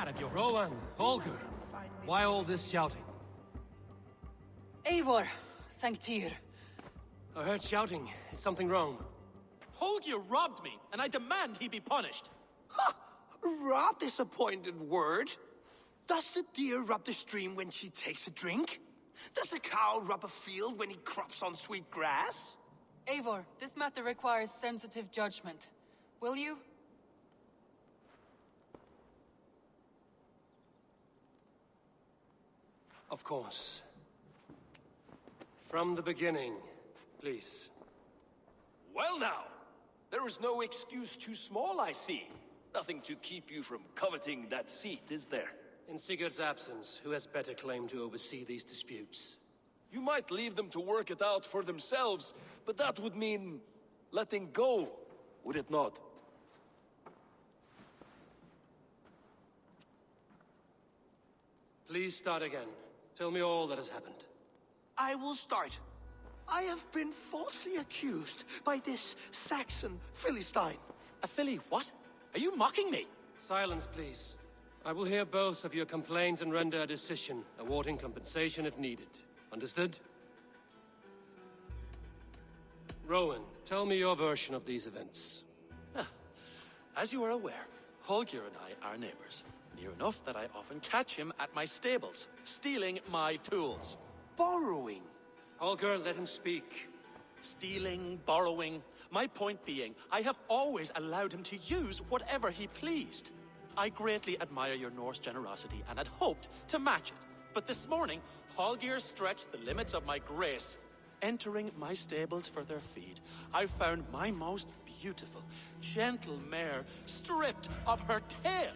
cat of yours. Rowan, Holger, why all this shouting? Eivor, thank Tyr. I heard shouting. Is something wrong? Holger robbed me, and I demand he be punished. Ha! Rot disappointed word. Does the deer rub the stream when she takes a drink? Does a cow rub a field when he crops on sweet grass? Eivor, this matter requires sensitive judgment. Will you? Of course. From the beginning, please. Well now, there is no excuse too small, I see. Nothing to keep you from coveting that seat, is there? In Sigurd's absence, who has better claim to oversee these disputes? You might leave them to work it out for themselves, but that would mean letting go, would it not? Please start again. Tell me all that has happened. I will start. I have been falsely accused by this Saxon Philistine. A filly what? Are you mocking me? Silence, please. I will hear both of your complaints and render a decision, awarding compensation if needed. Understood? Rowan, tell me your version of these events. As you are aware, Holger and I are neighbors. Near enough that I often catch him at my stables, stealing my tools. Borrowing. Holger, let him speak. Stealing, borrowing. My point being, I have always allowed him to use whatever he pleased. I greatly admire your Norse generosity and had hoped to match it. But this morning, Holger stretched the limits of my grace. Entering my stables for their feed, I found my most beautiful, gentle mare stripped of her tail.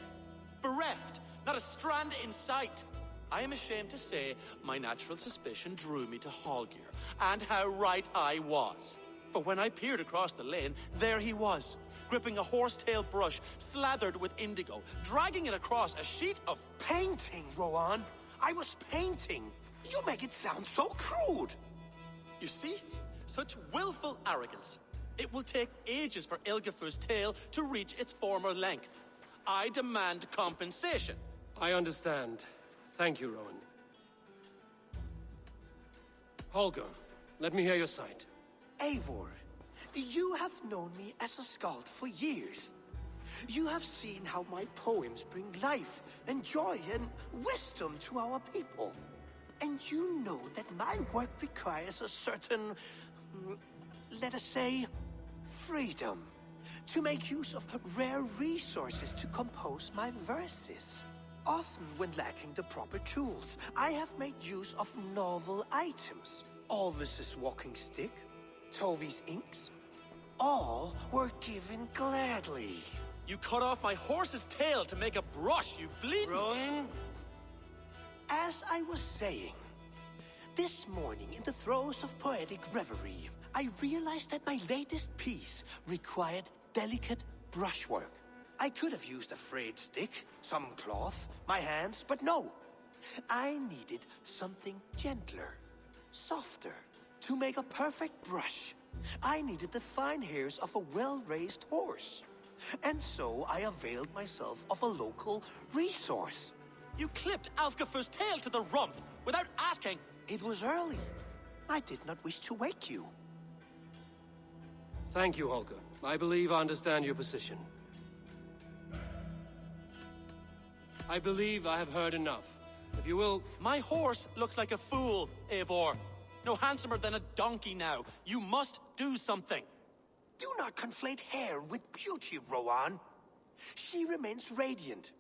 Bereft, not a strand in sight. I am ashamed to say my natural suspicion drew me to Holger, and how right I was. For when I peered across the lane, there he was, gripping a horsetail brush slathered with indigo, dragging it across a sheet of Painting, Rowan. I was painting. You make it sound so crude. You see? Such willful arrogance. It will take ages for Ilgifu's tail to reach its former length. I demand compensation. I understand. Thank you, Rowan. Holger, let me hear your side. Eivor, you have known me as a skald for years. You have seen how my poems bring life and joy and wisdom to our people. And you know that my work requires a certain, let us say, freedom to make use of rare resources to compose my verses. Often when lacking the proper tools, I have made use of novel items. Alvis's walking stick, Tovi's inks, all were given gladly. You cut off my horse's tail to make a brush, you bleeding... Rowan? As I was saying, this morning in the throes of poetic reverie, I realized that my latest piece required delicate brushwork. I could have used a frayed stick, some cloth, my hands, but no. I needed something gentler, softer. To make a perfect brush, I needed the fine hairs of a well-raised horse. And so I availed myself of a local resource. You clipped Alfgafu's tail to the rump without asking. It was early. I did not wish to wake you. Thank you, Holger. I believe I understand your position. I believe I have heard enough. If you will... My horse looks like a fool, Eivor. No handsomer than a donkey now. You must do something. Do not conflate hair with beauty, Rowan. She remains radiant.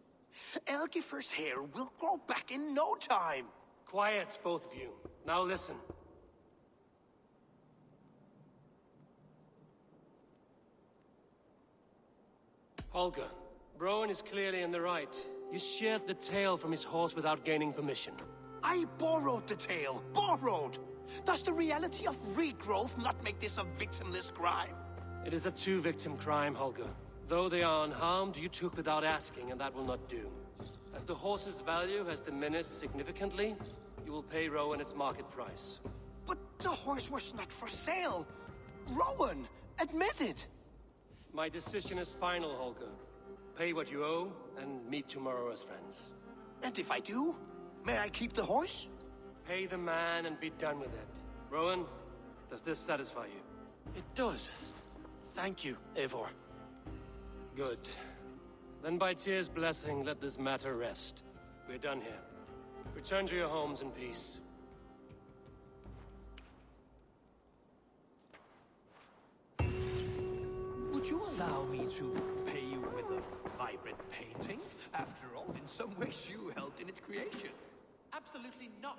Elgifer's hair will grow back in no time. Quiet, both of you. Now listen. Holger, Rowan is clearly in the right. You sheared the tail from his horse without gaining permission. I borrowed the tail. Borrowed! Does the reality of regrowth not make this a victimless crime? It is a two-victim crime, Holger. Though they are unharmed, you took without asking, and that will not do. As the horse's value has diminished significantly, you will pay Rowan its market price. But the horse was not for sale. Rowan, admit it. My decision is final, Holger. pay what you owe, and meet tomorrow as friends. And if I do, may I keep the horse? Pay the man and be done with it. Rowan, does this satisfy you? It does. Thank you, Eivor. Good. Then by Tyr's blessing, let this matter rest. We're done here. Return to your homes in peace. Would you allow me to pay you with a vibrant painting? After all, in some ways you helped in its creation. Absolutely not.